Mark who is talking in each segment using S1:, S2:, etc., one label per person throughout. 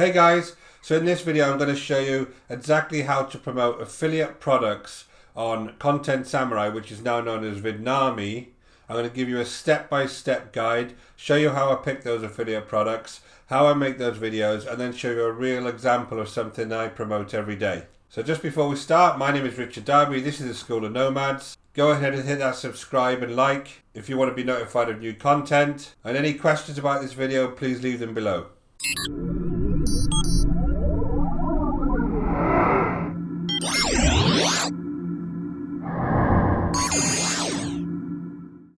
S1: Hey guys, so in this video I'm going to show you exactly how to promote affiliate products on Content Samurai, which is now known as Vidnami. I'm going to give you a step-by-step guide, show you how I pick those affiliate products, how I make those videos, and then show you a real example of something I promote every day. So just before we start, my name is Richard Darby, this is the School of Nomads. Go ahead and hit that subscribe and like if you want to be notified of new content. And any questions about this video, please leave them below.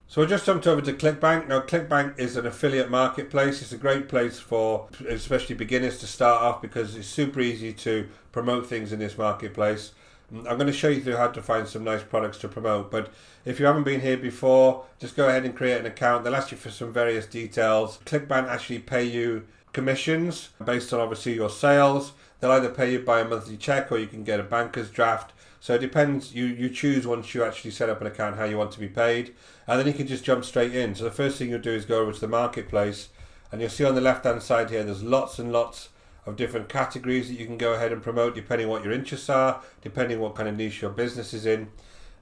S1: So I just jumped over to ClickBank. Now ClickBank is an affiliate marketplace. It's a great place for especially beginners to start off because it's super easy to promote things in this marketplace. I'm going to show you through how to find some nice products to promote, but if you haven't been here before, just go ahead and create an account. They'll ask you for some various details. ClickBank actually pay you commissions based on obviously your sales. They'll either pay you by a monthly check or you can get a banker's draft. So it depends, you choose once you actually set up an account how you want to be paid, and then you can just jump straight in. So the first thing you'll do is go over to the marketplace, and you'll see on the left hand side here there's lots and lots of different categories that you can go ahead and promote depending what your interests are, depending what kind of niche your business is in,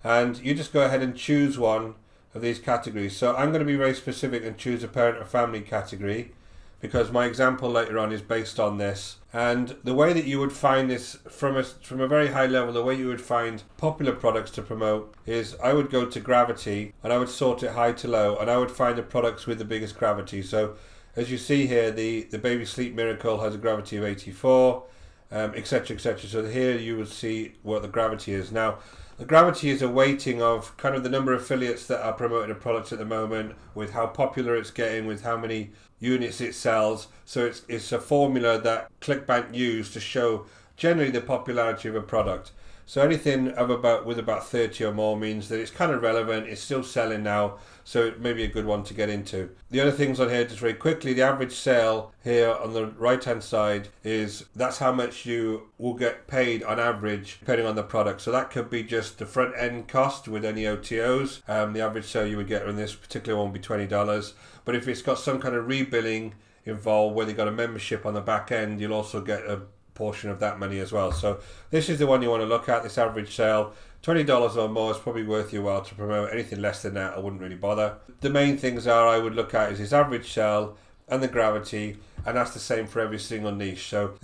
S1: and you just go ahead and choose one of these categories. So I'm going to be very specific and choose a parent or family category, because my example later on is based on this. And the way that you would find this from a very high level, the way you would find popular products to promote is I would go to gravity and I would sort it high to low, and I would find the products with the biggest gravity. So as you see here, the Baby Sleep Miracle has a gravity of 84, etc, etc. So here you would see what the gravity is. Now the gravity is a weighting of kind of the number of affiliates that are promoting a product at the moment, with how popular it's getting, with how many units it sells. So it's a formula that ClickBank use to show generally the popularity of a product. So anything with about 30 or more means that it's kind of relevant, it's still selling now, so it may be a good one to get into. The other things on here, just very quickly, the average sale here on the right hand side that's how much you will get paid on average depending on the product. So that could be just the front end cost with any OTOs. The average sale you would get on this particular one would be $20, but if it's got some kind of rebilling involved where they've got a membership on the back end, you'll also get a portion of that money as well. So this is the one you want to look at, this average sale. $20 or more is probably worth your while to promote. Anything less than that I wouldn't really bother. The main things I would look at is this average sale and the gravity, and that's the same for every single niche. So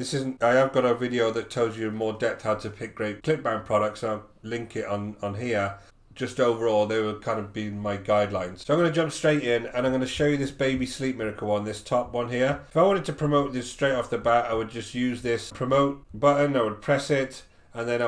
S1: I have got a video that tells you in more depth how to pick great ClickBank products, and I'll link it on here. Just overall, they will kind of be my guidelines. So I'm going to jump straight in and I'm going to show you this Baby Sleep Miracle one, this top one here. If I wanted to promote this straight off the bat, I would just use this promote button, I would press it, and then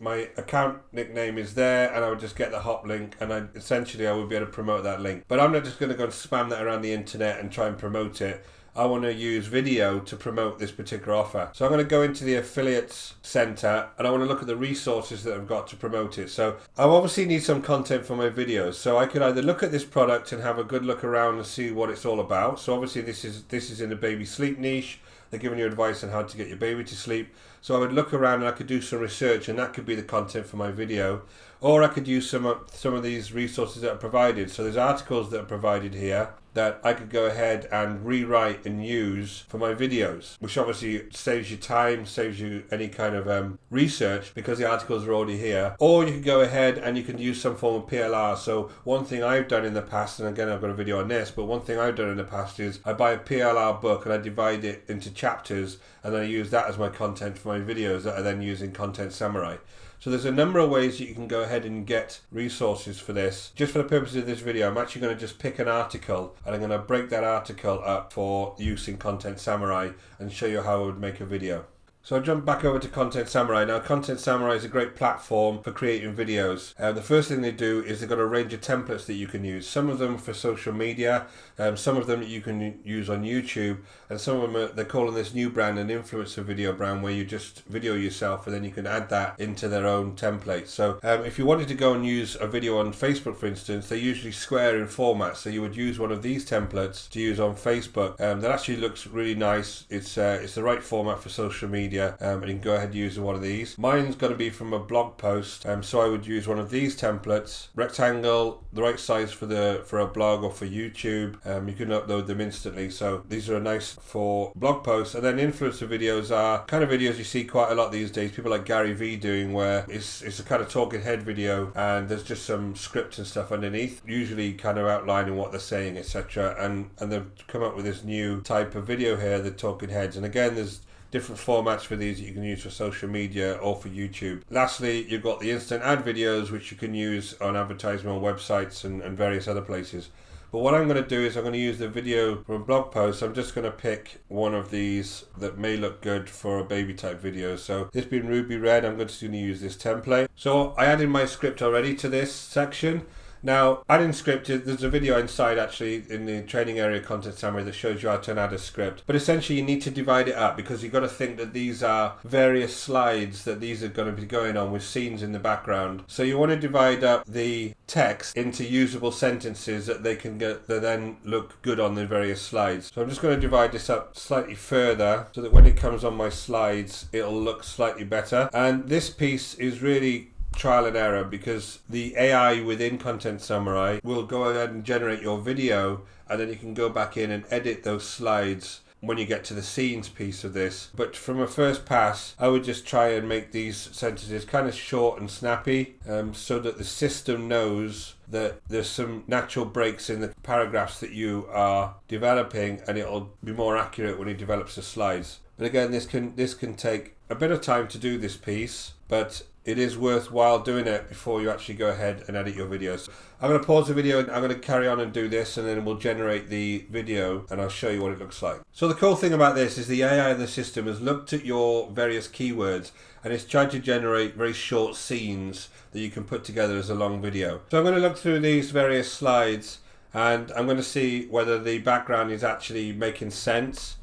S1: my account nickname is there, and I would just get the hop link, and essentially I would be able to promote that link. But I'm not just going to go and spam that around the internet and try and promote it. I want to use video to promote this particular offer. So I'm going to go into the affiliates center and I want to look at the resources that I've got to promote it. So I obviously need some content for my videos. So I could either look at this product and have a good look around and see what it's all about. So obviously this is in the baby sleep niche. They're giving you advice on how to get your baby to sleep. So I would look around and I could do some research, and that could be the content for my video. Or I could use some of these resources that are provided. So there's articles that are provided here that I could go ahead and rewrite and use for my videos, which obviously saves you time, saves you any kind of research because the articles are already here. Or you can go ahead and you can use some form of PLR. So one thing I've done in the past, and again I've got a video on this, but one thing I've done in the past is I buy a PLR book and I divide it into chapters, and then I use that as my content for my videos that I then use in Content Samurai. So there's a number of ways that you can go ahead and get resources for this. Just for the purpose of this video, I'm actually going to just pick an article and I'm going to break that article up for use in Content Samurai and show you how I would make a video. So I'll jump back over to Content Samurai. Now Content Samurai is a great platform for creating videos. The first thing they do is they've got a range of templates that you can use. Some of them for social media, some of them you can use on YouTube, and some of them they're calling this new brand an influencer video brand, where you just video yourself and then you can add that into their own template. So if you wanted to go and use a video on Facebook, for instance, they're usually square in format, so you would use one of these templates to use on Facebook. That actually looks really nice. It's the right format for social media. media, and you can go ahead and use one of these. Mine's going to be from a blog post, so I would use one of these templates. Rectangle, the right size for a blog or for YouTube. You can upload them instantly, so these are nice for blog posts. And then influencer videos are kind of videos you see quite a lot these days, people like Gary Vee doing, where it's a kind of talking head video and there's just some script and stuff underneath, usually kind of outlining what they're saying, etc. And they've come up with this new type of video here, the talking heads. And again, there's different formats for these that you can use for social media or for YouTube. Lastly, you've got the instant ad videos, which you can use on advertisement on websites and various other places. But what I'm going to do is I'm going to use the video from a blog post. I'm just going to pick one of these that may look good for a baby type video. So this being ruby red, I'm just going to use this template. So I added my script already to this section. Now, adding script, there's a video inside actually in the training area content summary that shows you how to add a script. But essentially you need to divide it up, because you've got to think that these are various slides that these are going to be going on with scenes in the background. So you want to divide up the text into usable sentences that that then look good on the various slides. So I'm just going to divide this up slightly further so that when it comes on my slides, it'll look slightly better. And this piece is really trial and error, because the AI within Content Summary will go ahead and generate your video, and then you can go back in and edit those slides when you get to the scenes piece of this. But from a first pass, I would just try and make these sentences kind of short and snappy, so that the system knows that there's some natural breaks in the paragraphs that you are developing, and it'll be more accurate when it develops the slides. But again, this can take a bit of time to do this piece, but it is worthwhile doing it before you actually go ahead and edit your videos. I'm going to pause the video and I'm going to carry on and do this, and then we'll generate the video and I'll show you what it looks like. So the cool thing about this is the AI in the system has looked at your various keywords and it's tried to generate very short scenes that you can put together as a long video. So I'm going to look through these various slides and I'm going to see whether the background is actually making sense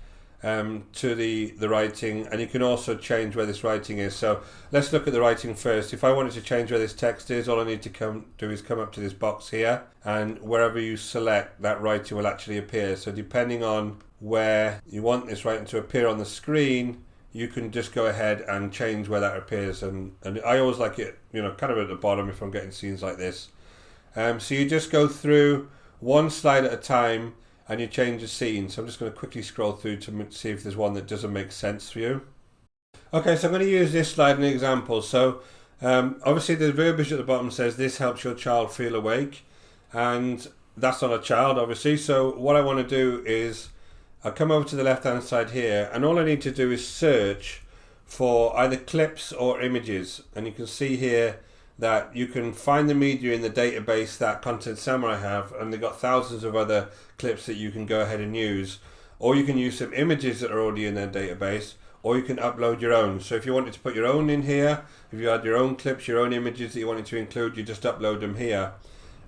S1: to the writing, and you can also change where this writing is. So let's look at the writing first. If I wanted to change where this text is, all I need to do is come up to this box here, and wherever you select, that writing will actually appear. So depending on where you want this writing to appear on the screen, you can just go ahead and change where that appears. And I always like it, kind of at the bottom if I'm getting scenes like this. So you just go through one slide at a time and you change the scene. So I'm just going to quickly scroll through to see if there's one that doesn't make sense for you. Okay, so I'm going to use this slide as an example. So obviously the verbiage at the bottom says this helps your child feel awake, and that's not a child obviously. So what I want to do is I'll come over to the left hand side here, and all I need to do is search for either clips or images, and you can see here that you can find the media in the database that Content Summary have, and they've got thousands of other clips that you can go ahead and use, or you can use some images that are already in their database, or you can upload your own. So if you wanted to put your own in here, if you had your own clips, your own images that you wanted to include, you just upload them here.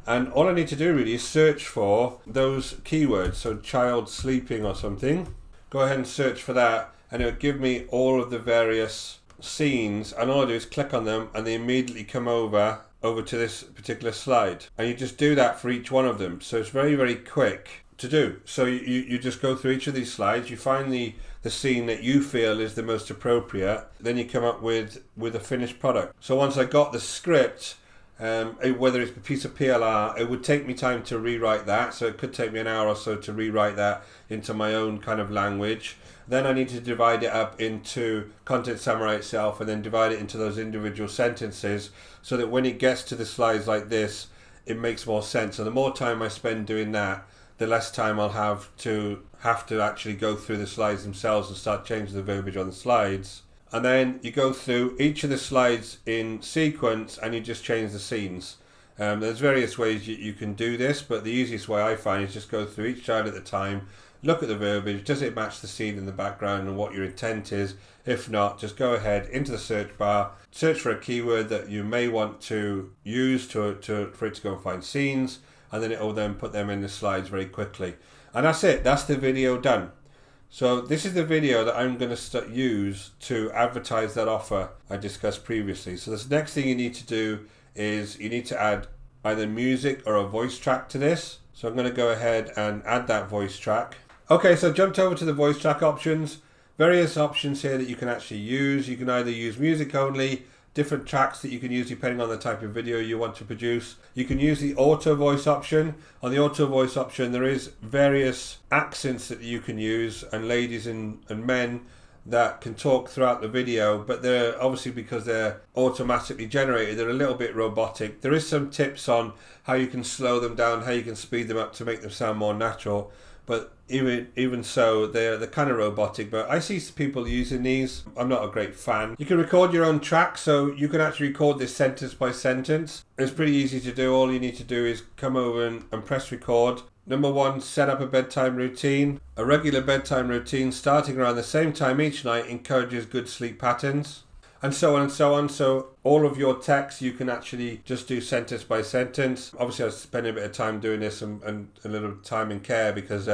S1: And all I need to do really is search for those keywords. So child sleeping or something, go ahead and search for that, and it'll give me all of the various scenes, and all I do is click on them and they immediately come over to this particular slide, and you just do that for each one of them. So it's very, very quick to do. So you just go through each of these slides, you find the scene that you feel is the most appropriate, then you come up with a finished product. So once I got the script, whether it's a piece of PLR, it would take me time to rewrite that, so it could take me an hour or so to rewrite that into my own kind of language. Then I need to divide it up into Content Summary itself, and then divide it into those individual sentences, so that when it gets to the slides like this, it makes more sense. And the more time I spend doing that, the less time I'll have to actually go through the slides themselves and start changing the verbiage on the slides. And then you go through each of the slides in sequence and you just change the scenes. There's various ways you can do this, but the easiest way I find is just go through each slide at a time, look at the verbiage, does it match the scene in the background and what your intent is? If not, just go ahead into the search bar, search for a keyword that you may want to use for it to go and find scenes, and then it will then put them in the slides very quickly. And that's it, that's the video done. So this is the video that I'm going to use to advertise that offer I discussed previously. So this next thing you need to do is you need to add either music or a voice track to this. So I'm going to go ahead and add that voice track. Okay, so I jumped over to the voice track options. various options here that you can actually use. You can either use music only, different tracks that you can use depending on the type of video you want to produce. You can use the auto voice option. On the auto voice option, there is various accents that you can use, and ladies and men that can talk throughout the video, but they're obviously, because they're automatically generated, they're a little bit robotic. There is some tips on how you can slow them down, how you can speed them up to make them sound more natural, but even so, they're kind of robotic. But I see people using these. I'm not a great fan. You can record your own track, so you can actually record this sentence by sentence. It's pretty easy to do. All you need to do is come over and press record. Number 1, set up a bedtime routine. A regular bedtime routine starting around the same time each night encourages good sleep patterns. And so on and so on. So all of your text, you can actually just do sentence by sentence. Obviously, I was spending a bit of time doing this and a little time and care because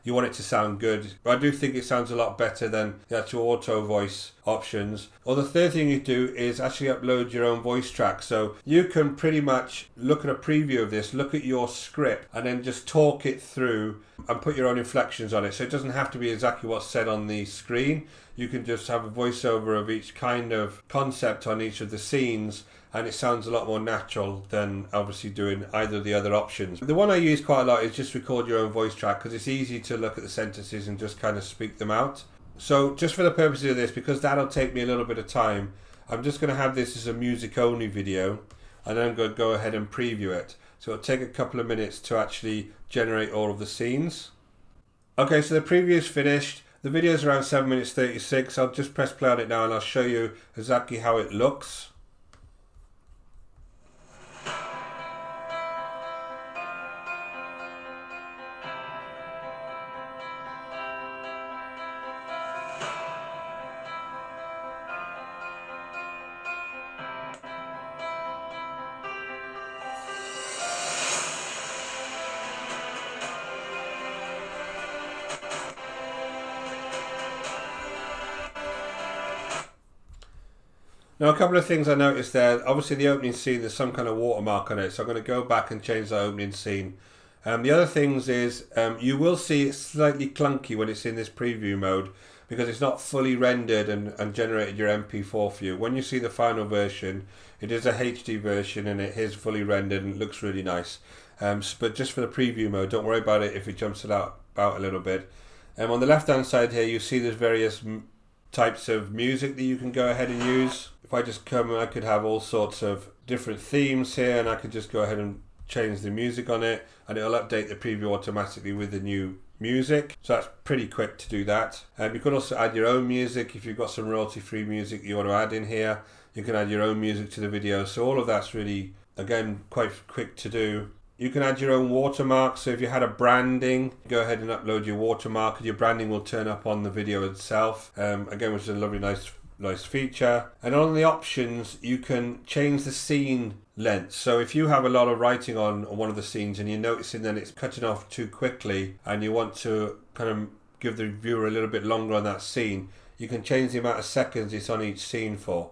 S1: you want it to sound good. But I do think it sounds a lot better than the actual auto voice options. Or the third thing you do is actually upload your own voice track. So you can pretty much look at a preview of this, look at your script, and then just talk it through and put your own inflections on it. So it doesn't have to be exactly what's said on the screen. You can just have a voiceover of each kind of concept on each of the scenes, and it sounds a lot more natural than obviously doing either of the other options. The one I use quite a lot is just record your own voice track, because it's easy to look at the sentences and just kind of speak them out. So just for the purposes of this, because that'll take me a little bit of time, I'm just going to have this as a music only video, and then I'm going to go ahead and preview it. So it'll take a couple of minutes to actually generate all of the scenes. Okay, so the preview is finished. The video is around 7 minutes 36. I'll just press play on it now and I'll show you exactly how it looks. Now, a couple of things I noticed there. Obviously, the opening scene, there's some kind of watermark on it, so I'm going to go back and change that opening scene. The other things is you will see it's slightly clunky when it's in this preview mode, because it's not fully rendered and generated your MP4 for you. When you see the final version, it is a HD version and it is fully rendered and it looks really nice. But just for the preview mode, don't worry about it if it jumps it out a little bit. On the left hand side here, you see there's various types of music that you can go ahead and use. If I just come, I could have all sorts of different themes here, and I could just go ahead and change the music on it, and it'll update the preview automatically with the new music. So that's pretty quick to do that. You could also add your own music. If you've got some royalty-free music you want to add in here, you can add your own music to the video. So all of that's really, again, quite quick to do. You can add your own watermark. So if you had a branding, go ahead and upload your watermark, and your branding will turn up on the video itself. Again, which is a lovely, nice feature. And on the options, you can change the scene length. So if you have a lot of writing on one of the scenes and you're noticing that it's cutting off too quickly and you want to kind of give the viewer a little bit longer on that scene, you can change the amount of seconds it's on each scene for.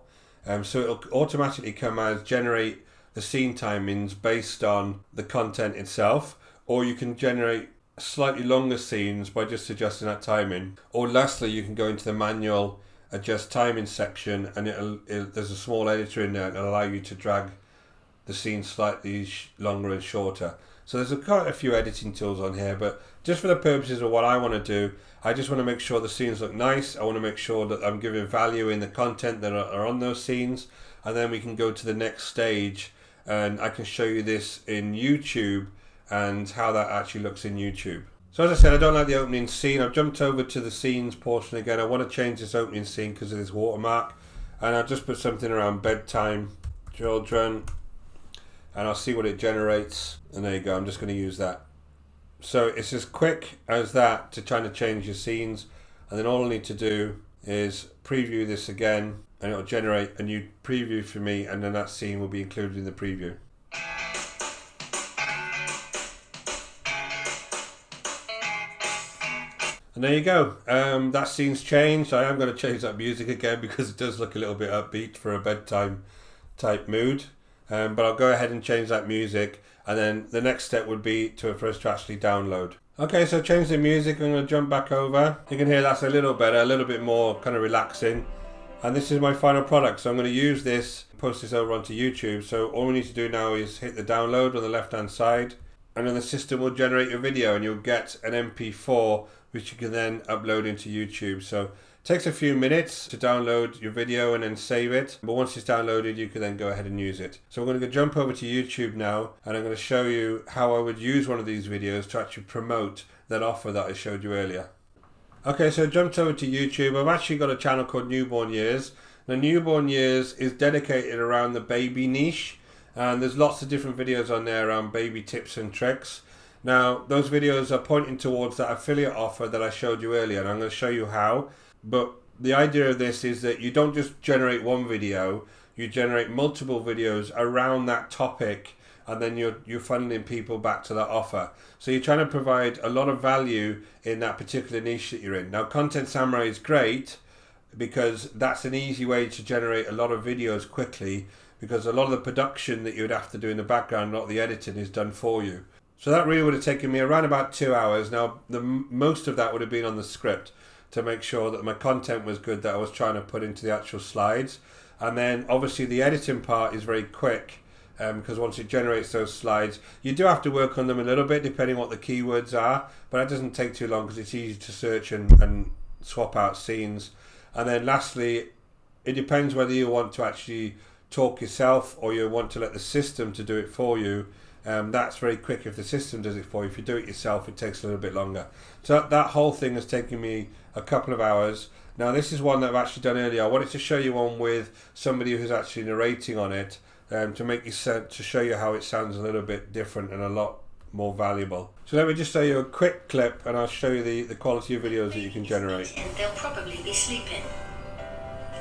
S1: So it'll automatically come as generate the scene timings based on the content itself, or you can generate slightly longer scenes by just adjusting that timing. Or lastly, you can go into the manual adjust timing section, and there's a small editor in there that'll allow you to drag the scene slightly longer and shorter. So there's quite a few editing tools on here, but just for the purposes of what I want to do, I just want to make sure the scenes look nice. I want to make sure that I'm giving value in the content that are on those scenes, and then we can go to the next stage, and I can show you this in YouTube and how that actually looks in YouTube. So as I said, I don't like the opening scene. I've jumped over to the scenes portion again. I want to change this opening scene because of this watermark, and I'll just put something around bedtime children, and I'll see what it generates. And there you go, I'm just going to use that. So it's as quick as that to try to change your scenes, and then all I need to do is preview this again, and it'll generate a new preview for me, and then that scene will be included in the preview. And there you go, that scene's changed. I am going to change that music again because it does look a little bit upbeat for a bedtime type mood. But I'll go ahead and change that music, and then the next step would be for us to actually download. Okay, so change the music. I'm going to jump back over. You can hear that's a little better, a little bit more kind of relaxing. And this is my final product. So I'm going to use this, post this over onto YouTube. So all we need to do now is hit the download on the left hand side, and then the system will generate your video and you'll get an MP4 which you can then upload into YouTube. So it takes a few minutes to download your video and then save it, but once it's downloaded you can then go ahead and use it. So we're going to jump over to YouTube now, and I'm going to show you how I would use one of these videos to actually promote that offer that I showed you earlier. Okay, so I jumped over to YouTube. I've actually got a channel called Newborn Years. Now Newborn Years is dedicated around the baby niche, and there's lots of different videos on there around baby tips and tricks. Now those videos are pointing towards that affiliate offer that I showed you earlier, and I'm going to show you how. But the idea of this is that you don't just generate one video, you generate multiple videos around that topic, and then you're funneling people back to that offer. So you're trying to provide a lot of value in that particular niche that you're in. Now Content Samurai is great because that's an easy way to generate a lot of videos quickly, because a lot of the production that you would have to do in the background, a lot of the editing is done for you. So that really would have taken me around about 2 hours. Now most of that would have been on the script to make sure that my content was good that I was trying to put into the actual slides. And then obviously the editing part is very quick, because once it generates those slides, you do have to work on them a little bit depending what the keywords are, but that doesn't take too long because it's easy to search and swap out scenes. And then lastly, it depends whether you want to actually talk yourself or you want to let the system to do it for you. That's very quick if the system does it for you. If you do it yourself, it takes a little bit longer. So that whole thing has taken me a couple of hours. Now this is one that I've actually done earlier. I wanted to show you one with somebody who's actually narrating on it, to show you how it sounds a little bit different and a lot more valuable. So let me just show you a quick clip, and I'll show you the quality of videos that you can generate.
S2: And they'll probably be sleeping.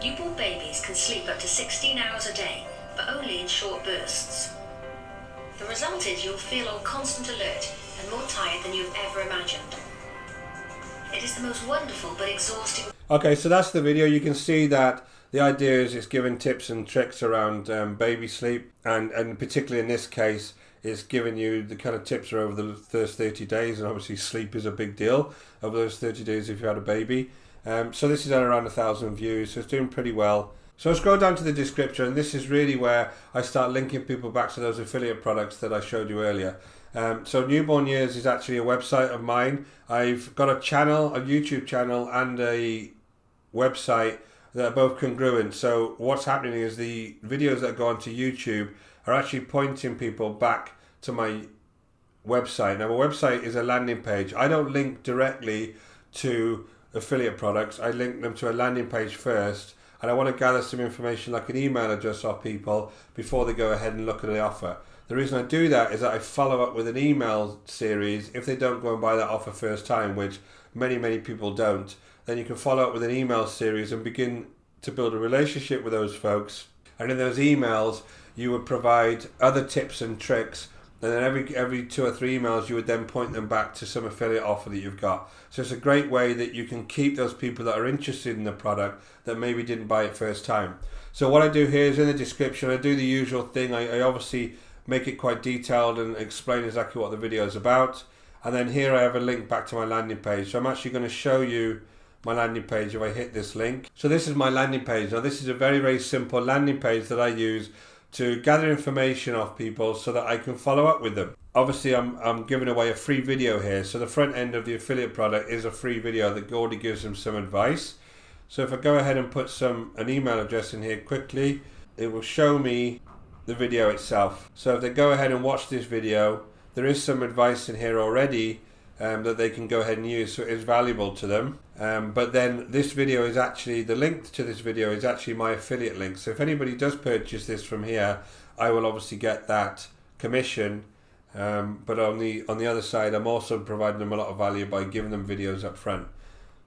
S2: Newborn babies can sleep up to 16 hours a day, but only in short bursts. The result is you'll feel on constant alert and more tired than you've ever imagined. It is the most wonderful but exhausting.
S1: Okay, so that's the video. You can see that the idea is it's giving tips and tricks around baby sleep, and particularly in this case, it's giving you the kind of tips over the first 30 days, and obviously sleep is a big deal over those 30 days if you had a baby. So this is at around 1,000 views, so it's doing pretty well. So scroll down to the description, and this is really where I start linking people back to those affiliate products that I showed you earlier. So Newborn Years is actually a website of mine. I've got a channel, a YouTube channel, and a website that are both congruent. So what's happening is the videos that go onto YouTube are actually pointing people back to my website. Now my website is a landing page. I don't link directly to affiliate products. I link them to a landing page first, and I want to gather some information like an email address of people before they go ahead and look at the offer. The reason I do that is that I follow up with an email series. If they don't go and buy that offer first time, which many people don't, then you can follow up with an email series and begin to build a relationship with those folks. And in those emails, you would provide other tips and tricks, and then every 2 or 3 emails, you would then point them back to some affiliate offer that you've got. So it's a great way that you can keep those people that are interested in the product that maybe didn't buy it first time. So what I do here is in the description, I do the usual thing. I obviously make it quite detailed and explain exactly what the video is about. And then here I have a link back to my landing page. So I'm actually going to show you my landing page if I hit this link. So this is my landing page. Now this is a very simple landing page that I use to gather information off people so that I can follow up with them. Obviously I'm giving away a free video here, so the front end of the affiliate product is a free video that already gives them some advice. So if I go ahead and put an email address in here quickly, it will show me the video itself. So if they go ahead and watch this video, there is some advice in here already that they can go ahead and use, so it is valuable to them. But then this video is actually, the link to this video is actually my affiliate link. So if anybody does purchase this from here, I will obviously get that commission. But on the other side, I'm also providing them a lot of value by giving them videos up front.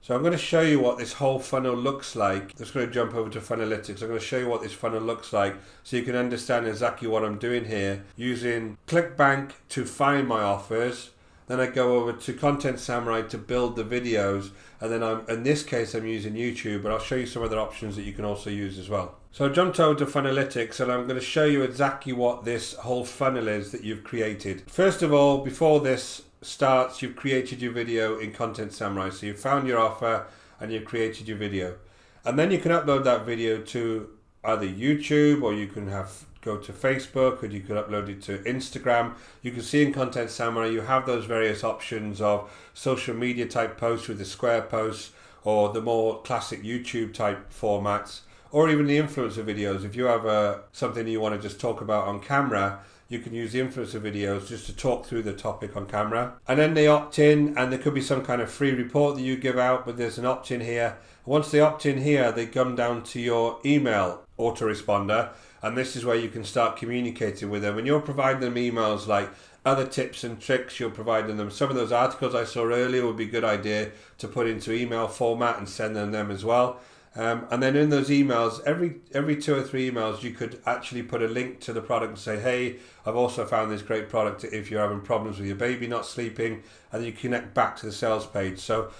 S1: So I'm going to show you what this whole funnel looks like. I'm just going to jump over to Funnelytics. I'm going to show you what this funnel looks like so you can understand exactly what I'm doing here. Using ClickBank to find my offers. Then I go over to Content Samurai to build the videos, and then in this case I'm using YouTube, but I'll show you some other options that you can also use as well. So I jumped over to Funnelytics, and I'm going to show you exactly what this whole funnel is that you've created. First of all, before this starts, you've created your video in Content Samurai. So you've found your offer and you've created your video. And then you can upload that video to either YouTube, or you can go to Facebook, or you can upload it to Instagram. You can see in Content Samurai you have those various options of social media type posts with the square posts, or the more classic YouTube type formats, or even the influencer videos. If you have something you want to just talk about on camera, you can use the influencer videos just to talk through the topic on camera. And then they opt in, and there could be some kind of free report that you give out, but there's an opt-in here. Once they opt in here, they come down to your email autoresponder, and this is where you can start communicating with them. And you're providing them emails like other tips and tricks. You're providing them some of those articles I saw earlier would be a good idea to put into email format and send them as well. And then in those emails, every 2 or 3 emails, you could actually put a link to the product and say, hey, I've also found this great product if you're having problems with your baby not sleeping, and you connect back to the sales page. So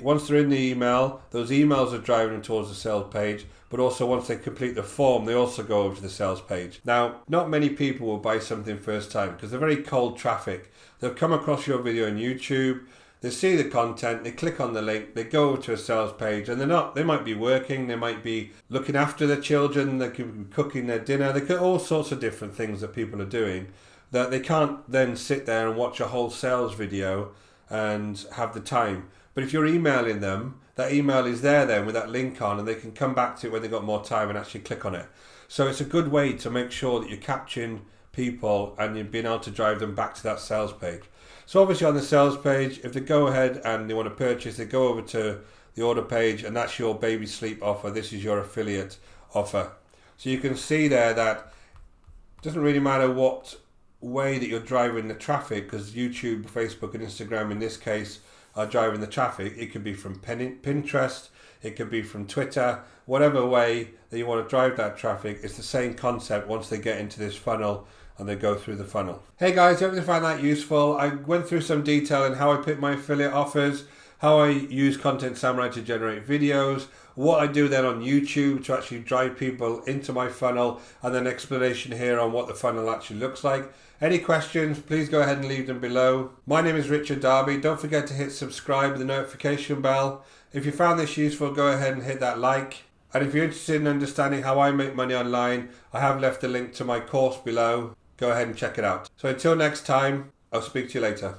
S1: once they're in the email, those emails are driving them towards the sales page, but also once they complete the form, they also go over to the sales page. Now, not many people will buy something first time because they're very cold traffic. They've come across your video on YouTube, they see the content, they click on the link, they go over to a sales page, and they might be working, they might be looking after their children, they could be cooking their dinner, they could all sorts of different things that people are doing, that they can't then sit there and watch a whole sales video and have the time. But if you're emailing them, that email is there then with that link on, and they can come back to it when they've got more time and actually click on it. So it's a good way to make sure that you're capturing people and you're being able to drive them back to that sales page. So obviously on the sales page, if they go ahead and they want to purchase, they go over to the order page, and that's your baby sleep offer. This is your affiliate offer. So you can see there that it doesn't really matter what way that you're driving the traffic, because YouTube, Facebook and Instagram in this case are driving the traffic. It could be from Pinterest, it could be from Twitter, whatever way that you want to drive that traffic. It's the same concept once they get into this funnel and they go through the funnel. Hey guys, hope you found that useful. I went through some detail in how I pick my affiliate offers, how I use Content Samurai to generate videos, what I do then on YouTube to actually drive people into my funnel, and then explanation here on what the funnel actually looks like. Any questions, please go ahead and leave them below. My name is Richard Darby. Don't forget to hit subscribe with the notification bell. If you found this useful, go ahead and hit that like. And if you're interested in understanding how I make money online, I have left a link to my course below. Go ahead and check it out. So until next time, I'll speak to you later.